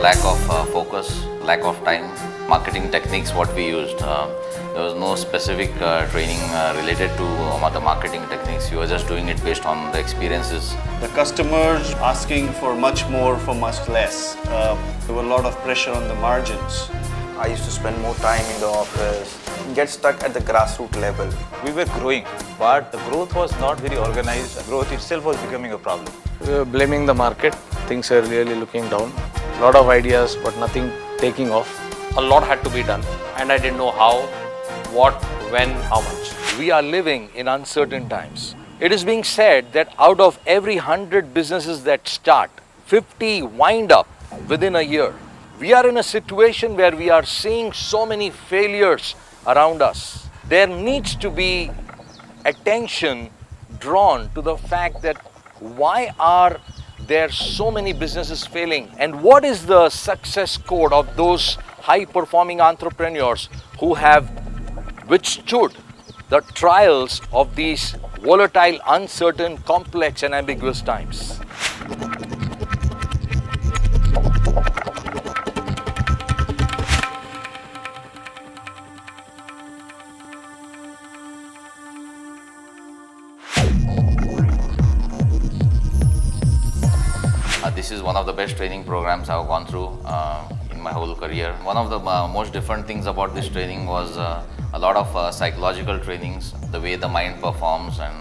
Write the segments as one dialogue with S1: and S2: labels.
S1: lack of focus, lack of time, marketing techniques what we used. There was no specific training related to the marketing techniques. We were just doing it based on the experiences.
S2: The customers asking for much more for much less. There were a lot of pressure on the margins.
S3: I used to spend more time in the office, get stuck at the grassroots level.
S4: We were growing, but the growth was not very organized. The growth itself was becoming a problem.
S5: We were blaming the market. Things are really looking down. A lot of ideas, but nothing taking off.
S6: A lot had to be done, and I didn't know how, what, when, how much.
S7: We are living in uncertain times. It is being said that out of every 100 businesses that start, 50 wind up within a year. We are in a situation where we are seeing so many failures around us. There needs to be attention drawn to the fact that why are there so many businesses failing, and what is the success code of those high-performing entrepreneurs who have withstood the trials of these volatile, uncertain, complex and ambiguous times.
S1: This is one of the best training programs I've gone through in my whole career. One of the most different things about this training was a lot of psychological trainings, the way the mind performs, and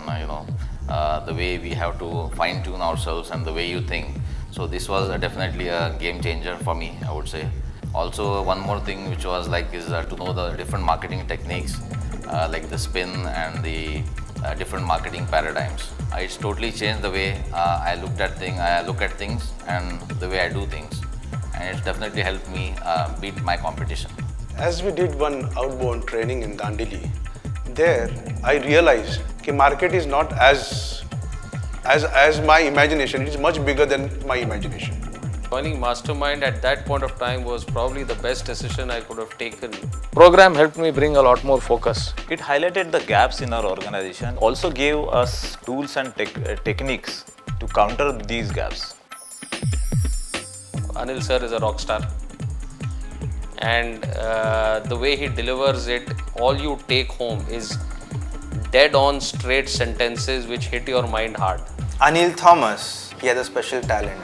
S1: the way we have to fine-tune ourselves and the way you think. So this was definitely a game changer for me, I would say. Also, one more thing which was is to know the different marketing techniques, like the spin and the different marketing paradigms. It's totally changed the way I look at things and the way I do things, and it's definitely helped me beat my competition.
S8: As we did one outbound training in Dandeli, there I realized that market is not as my imagination. It is much bigger than my imagination.
S6: Joining Mastermind at that point of time was probably the best decision I could have taken.
S5: Program helped me bring a lot more focus.
S4: It highlighted the gaps in our organization, also gave us tools and techniques to counter these gaps.
S6: Anil sir is a rock star, and the way he delivers it, all you take home is dead on straight sentences which hit your mind hard.
S3: Anil Thomas, he has a special talent.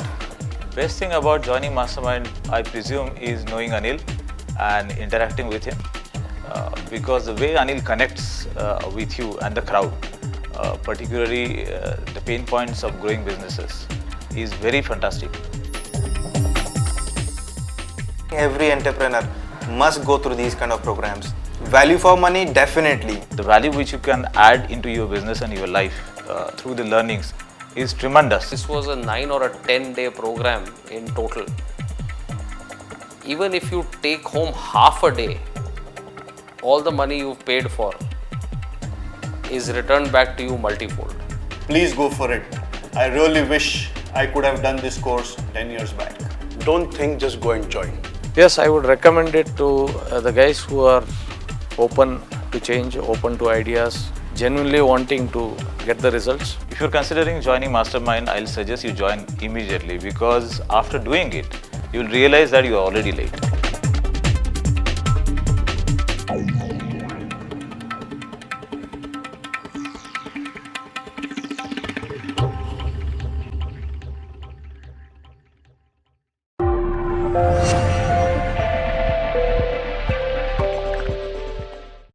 S4: Best thing about joining Mastermind, I presume, is knowing Anil and interacting with him, because the way Anil connects with you and the crowd, particularly the pain points of growing businesses, is very fantastic.
S3: Every entrepreneur must go through these kind of programs. Value for money, definitely.
S4: The value which you can add into your business and your life through the learnings is tremendous.
S6: This was a 9 or a 10-day program in total. Even if you take home half a day, all the money you've paid for is returned back to you multifold.
S2: Please go for it. I really wish I could have done this course 10 years back.
S8: Don't think, just go and join.
S5: Yes, I would recommend it to the guys who are open to change, open to ideas, genuinely wanting to get the results.
S4: If you're considering joining Mastermind, I'll suggest you join immediately, because after doing it, you'll realize that you're already late.